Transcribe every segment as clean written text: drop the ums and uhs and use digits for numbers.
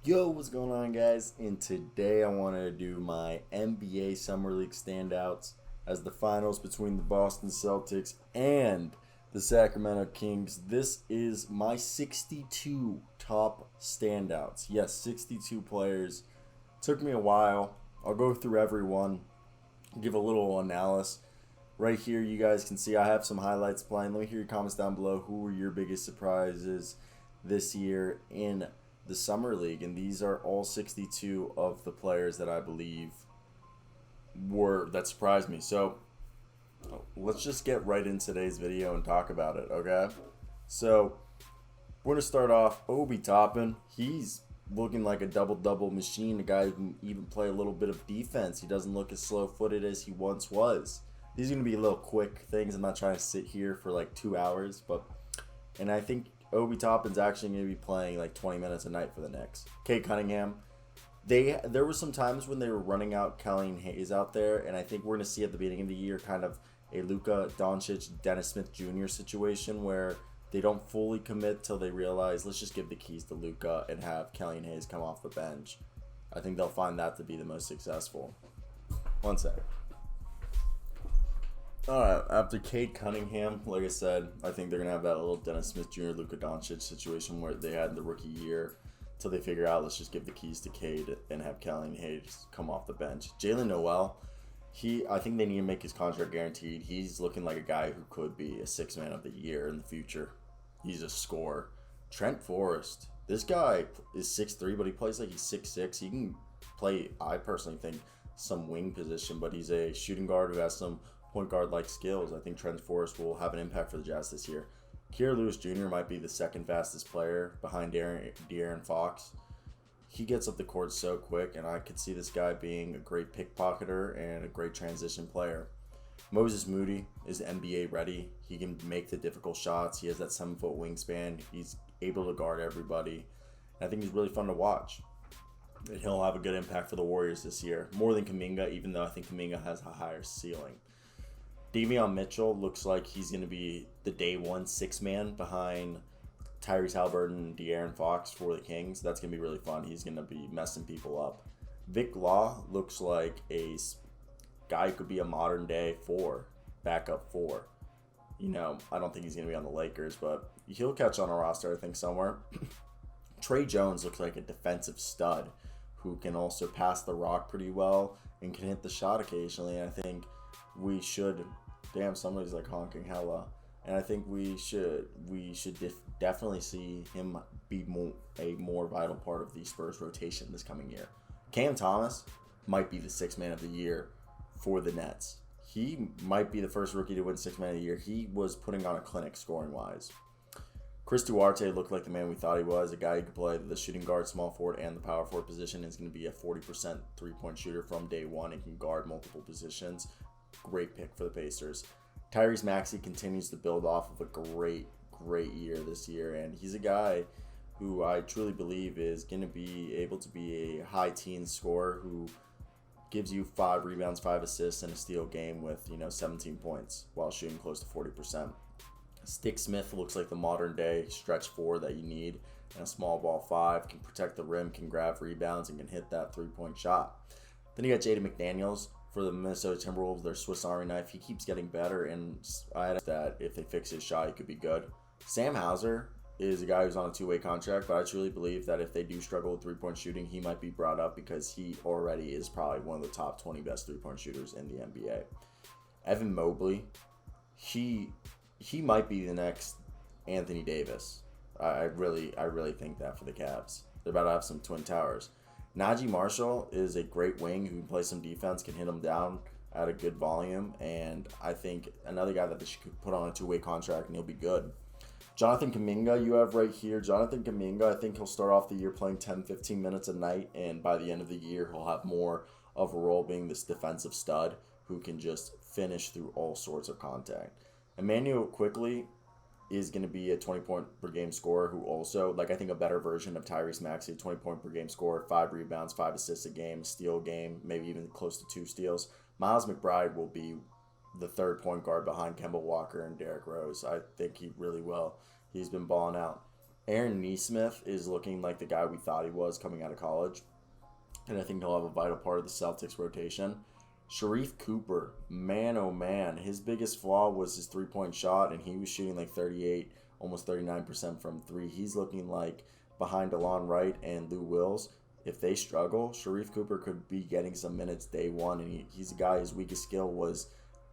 Yo, what's going on, guys? And today I wanted to do my NBA Summer League standouts as the finals between the Boston Celtics and the Sacramento Kings. This is my 62 top standouts. Yes, 62 players. Took me a while. I'll go through everyone, give a little analysis. Right here, you guys can see I have some highlights playing. Let me hear your comments down below. Who were your biggest surprises this year in the Summer League? And these are all 62 of the players that I believe that surprised me. So let's just get right in today's video and talk about it, okay? So we're going to start off Obi Toppin. He's looking like a double-double machine, a guy who can even play a little bit of defense. He doesn't look as slow-footed as he once was. These are going to be little quick things. I'm not trying to sit here for like 2 hours, and I think Obi Toppin's actually going to be playing like 20 minutes a night for the Knicks. Cade Cunningham, there were some times when they were running out Killian Hayes out there, and I think we're going to see at the beginning of the year kind of a Luca Doncic, Dennis Smith Jr. situation where they don't fully commit till they realize, let's just give the keys to Luca and have Killian Hayes come off the bench. I think they'll find that to be the most successful. One second. Alright, after Cade Cunningham, like I said, I think they're going to have that little Dennis Smith Jr., Luca Doncic situation where they had the rookie year till they figure out, let's just give the keys to Cade and have Killian Hayes come off the bench. Jalen Noel, I think they need to make his contract guaranteed. He's looking like a guy who could be a sixth man of the year in the future. He's a scorer. Trent Forrest, this guy is 6'3", but he plays like he's 6'6". He can play, I personally think, some wing position, but he's a shooting guard who has some point guard like skills. I think Trent Forrest will have an impact for the Jazz this year. Keir Lewis Jr. might be the second fastest player behind De'Aaron Fox. He gets up the court so quick, and I could see this guy being a great pickpocketer and a great transition player. Moses Moody is NBA ready. He can make the difficult shots. He has that 7-foot wingspan. He's able to guard everybody. I think he's really fun to watch. He'll have a good impact for the Warriors this year, more than Kaminga, even though I think Kaminga has a higher ceiling. Demion Mitchell looks like he's going to be the day one six man behind Tyrese Haliburton and De'Aaron Fox for the Kings. That's going to be really fun. He's going to be messing people up. Vic Law looks like a guy who could be a modern day backup four. I don't think he's going to be on the Lakers, but he'll catch on a roster, I think, somewhere. Trey Jones looks like a defensive stud who can also pass the rock pretty well and can hit the shot occasionally. And I think we should somebody's like honking hella, and I think we should definitely see him be a more vital part of the Spurs rotation this coming year. Cam Thomas might be the sixth man of the year for the Nets. He might be the first rookie to win sixth man of the year. He was putting on a clinic scoring wise. Chris Duarte looked like the man we thought he was, a guy who could play the shooting guard, small forward, and the power forward position. Is going to be a 40% three-point shooter from day one and can guard multiple positions. Great pick for the Pacers. Tyrese Maxey continues to build off of a great year this year, and he's a guy who I truly believe is going to be able to be a high teen scorer who gives you 5 rebounds, 5 assists, and a steal game with 17 points while shooting close to 40%. Stick Smith looks like the modern day stretch 4 that you need, and a small ball 5, can protect the rim, can grab rebounds, and can hit that 3-point shot. Then you got Jaded McDaniels for the Minnesota Timberwolves, their Swiss Army knife. He keeps getting better, and I had that if they fix his shot, he could be good. Sam Hauser is a guy who's on a 2-way contract, but I truly believe that if they do struggle with 3-point shooting, he might be brought up because he already is probably one of the top 20 best 3-point shooters in the NBA. Evan Mobley, he might be the next Anthony Davis. I really think that for the Cavs. They're about to have some twin towers. Naji Marshall is a great wing who can play some defense, can hit him down at a good volume, and I think another guy that they should put on a 2-way contract and he'll be good. Jonathan Kaminga, you have right here. Jonathan Kaminga, I think he'll start off the year playing 10-15 minutes a night, and by the end of the year, he'll have more of a role being this defensive stud who can just finish through all sorts of contact. Emmanuel Quickly is going to be a 20-point per game scorer who also, I think a better version of Tyrese Maxey, 20-point per game scorer, 5 rebounds, 5 assists a game, steal game, maybe even close to 2 steals. Miles Mcbride will be the third point guard behind Kemba Walker and Derrick Rose. I think he really will. He's been balling out. Aaron Nesmith is looking like the guy we thought he was coming out of college. And I think he'll have a vital part of the Celtics rotation. Sharif Cooper, man oh man, his biggest flaw was his three-point shot, and he was shooting like 38, almost 39% from three. He's looking like behind Delon Wright and Lou Wills. If they struggle, Sharif Cooper could be getting some minutes day one, and he's a guy whose weakest skill was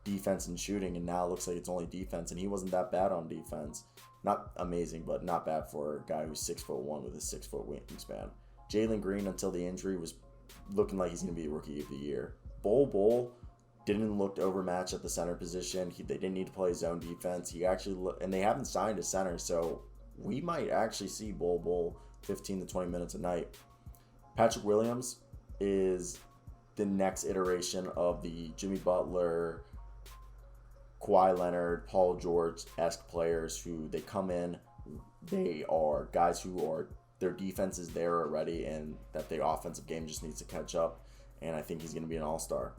defense and shooting, and now it looks like it's only defense, and he wasn't that bad on defense. Not amazing, but not bad for a guy who's 6'1" with a 6-foot wingspan. Jalen Green, until the injury, was looking like he's going to be a rookie of the year. Bol didn't look overmatched at the center position. They didn't need to play zone defense. And they haven't signed a center, so we might actually see Bol 15 to 20 minutes a night. Patrick Williams is the next iteration of the Jimmy Butler, Kawhi Leonard, Paul George-esque players who they come in. They are guys who are, their defense is there already, and that the offensive game just needs to catch up. And I think he's going to be an all-star.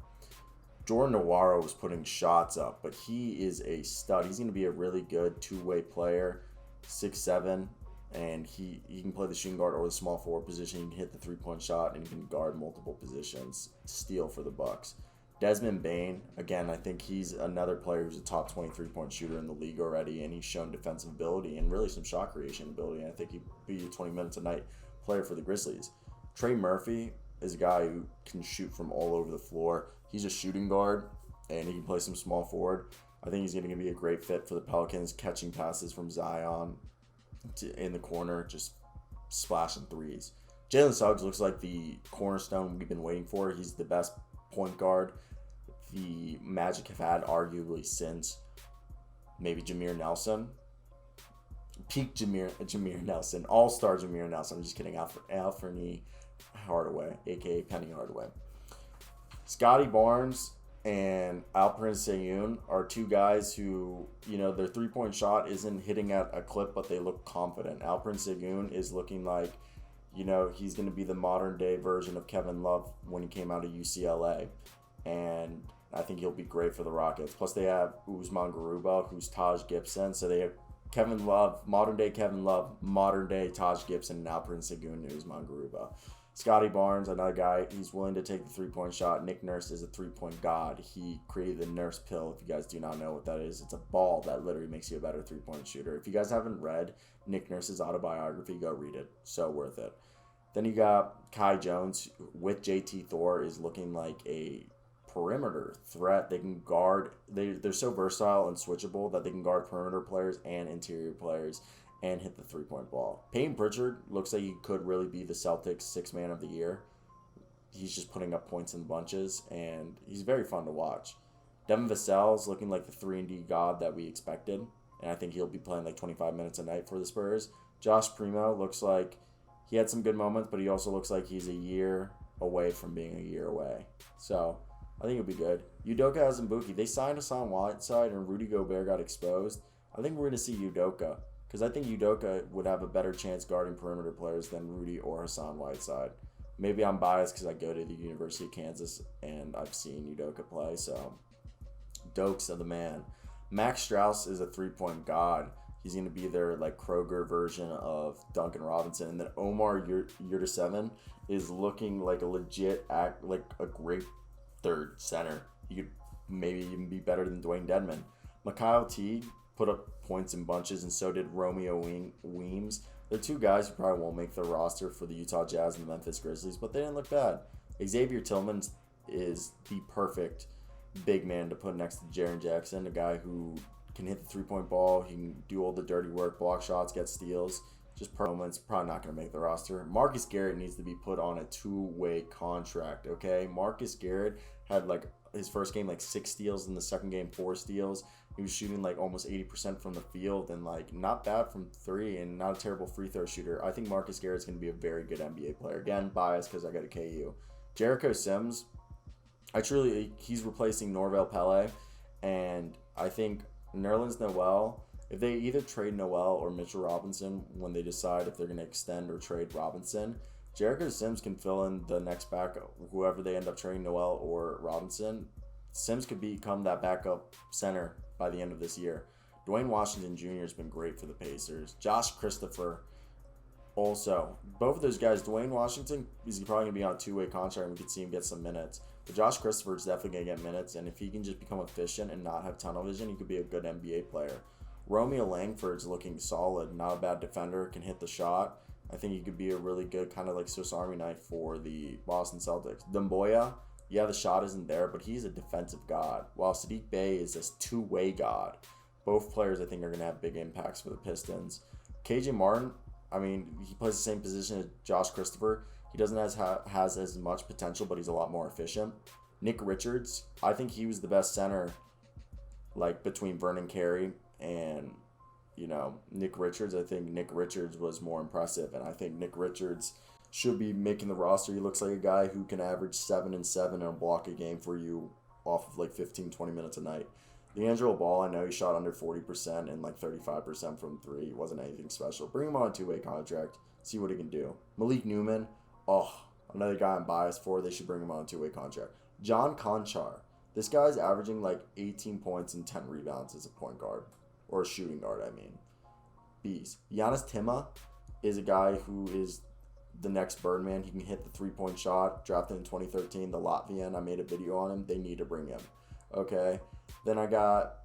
Jordan Nwora was putting shots up, but he is a stud. He's going to be a really good two-way player, 6'7", and he can play the shooting guard or the small forward position. He can hit the three-point shot, and he can guard multiple positions. Steal for the Bucks. Desmond Bain, again, I think he's another player who's a top 23-point shooter in the league already, and he's shown defensive ability and really some shot creation ability. And I think he'd be a 20 minutes a night player for the Grizzlies. Trey Murphy is a guy who can shoot from all over the floor. He's a shooting guard, and he can play some small forward. I think he's going to be a great fit for the Pelicans, catching passes from Zion in the corner, just splashing threes. Jalen Suggs looks like the cornerstone we've been waiting for. He's the best point guard the Magic have had arguably since maybe Jameer Nelson. Peak Jameer Nelson. All-star Jameer Nelson. I'm just kidding. Alferni Hardaway, a.k.a. Penny Hardaway. Scotty Barnes and Alperen Sengun are two guys who, their three-point shot isn't hitting at a clip, but they look confident. Alperen Sengun is looking like, he's going to be the modern-day version of Kevin Love when he came out of UCLA. And I think he'll be great for the Rockets. Plus, they have Usman Garuba, who's Taj Gibson. So they have Kevin Love, modern-day Taj Gibson, and Alperen Sengun and Usman Garuba. Scotty Barnes, another guy, he's willing to take the three-point shot. Nick Nurse is a three-point god. He created the Nurse pill. If you guys do not know what that is, it's a ball that literally makes you a better three-point shooter. If you guys haven't read Nick Nurse's autobiography, go read it. So worth it. Then you got Kai Jones with JT Thor is looking like a perimeter threat. They can guard. They're so versatile and switchable that they can guard perimeter players and interior players and hit the three-point ball. Peyton Bridger looks like he could really be the Celtics sixth man of the year. He's just putting up points in bunches, and he's very fun to watch. Devon Vesels looking like the 3-and-D god that we expected, and I think he'll be playing like 25 minutes a night for the Spurs. Josh Primo looks like he had some good moments, but he also looks like he's a year away from being a year away. So I think it'll be good. Udoka Zimbuki, they signed Hassan Whiteside and Rudy Gobert got exposed. I think we're going to see Udoka, because I think Udoka would have a better chance guarding perimeter players than Rudy or Hassan Whiteside. Maybe I'm biased because I go to the University of Kansas and I've seen Udoka play, so Dokes of the man. Max Strus is a three-point god. He's going to be their Kroger version of Duncan Robinson. And then Omar Yurtseven is looking like a legit a great third center. He could maybe even be better than Dwayne Dedmon. Mikhail Teague put up points in bunches, and so did Romeo Weems. They're two guys who probably won't make the roster for the Utah Jazz and the Memphis Grizzlies, but they didn't look bad. Xavier Tillman is the perfect big man to put next to Jaren Jackson, a guy who can hit the three-point ball. He can do all the dirty work, block shots, get steals. Just per moments, probably not going to make the roster. Marcus Garrett needs to be put on a two-way contract, okay? Marcus Garrett had his first game 6 steals, in the second game 4 steals. He was shooting almost 80% from the field and not bad from three and not a terrible free throw shooter. I think Marcus Garrett's going to be a very good NBA player. Again, biased because I got a KU. Jericho Sims, he's replacing Norvel Pele, and I think Nerlens Noel, if they either trade Noel or Mitchell Robinson when they decide if they're going to extend or trade Robinson, Jericho Sims can fill in the next backup, whoever they end up trading, Noel or Robinson. Sims could become that backup center by the end of this year. Dwayne Washington Jr. has been great for the Pacers. Josh Christopher Also, both of those guys, Dwayne Washington, is probably going to be on a two-way contract, and we could see him get some minutes. But Josh Christopher is definitely going to get minutes, and if he can just become efficient and not have tunnel vision, he could be a good NBA player. Romeo Langford's looking solid, not a bad defender, can hit the shot. I think he could be a really good kind of like Swiss Army knife for the Boston Celtics. Demboya, yeah, the shot isn't there, but he's a defensive god, while Sadiq Bey is this two-way god. Both players, I think, are going to have big impacts for the Pistons. KJ Martin, I mean, he plays the same position as Josh Christopher. He doesn't has as much potential, but he's a lot more efficient. Nick Richards, I think he was the best center, like, between Vernon Carey and, Nick Richards. I think Nick Richards was more impressive, and I think Nick Richards should be making the roster. He looks like a guy who can average 7 and 7 and block a game for you off of, like, 15, 20 minutes a night. D'Angelo Ball, I know he shot under 40% and like 35% from three. He wasn't anything special. Bring him on a two-way contract. See what he can do. Malik Newman, another guy I'm biased for. They should bring him on a two-way contract. John Conchar. This guy's averaging like 18 points and 10 rebounds as a point guard. Or a shooting guard, I mean. Beast. Giannis Tima is a guy who is the next Birdman. He can hit the three-point shot. Drafted in 2013. The Latvian. I made a video on him. They need to bring him. Okay. Then I got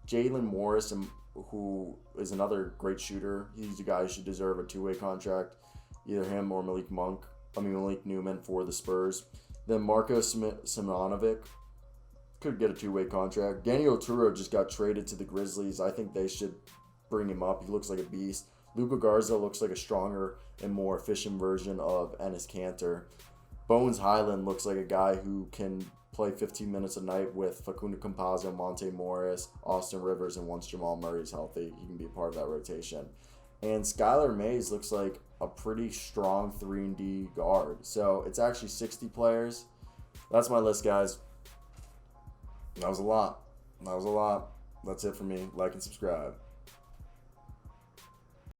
Jalen Morrison, who is another great shooter. He's a guy who should deserve a two-way contract. Either him or Malik Newman for the Spurs. Then Marko Simonovic could get a two-way contract. Danny Oturo just got traded to the Grizzlies. I think they should bring him up. He looks like a beast. Luca Garza looks like a stronger and more efficient version of Enes Kanter. Bones Highland looks like a guy who can play 15 minutes a night with Facundo Campazzo, Monte Morris, Austin Rivers, and once Jamal Murray's healthy, he can be a part of that rotation. And Skylar Mays looks like a pretty strong 3-and-D guard. So it's actually 60 players. That's my list, guys. That was a lot. That's it for me. Like and subscribe.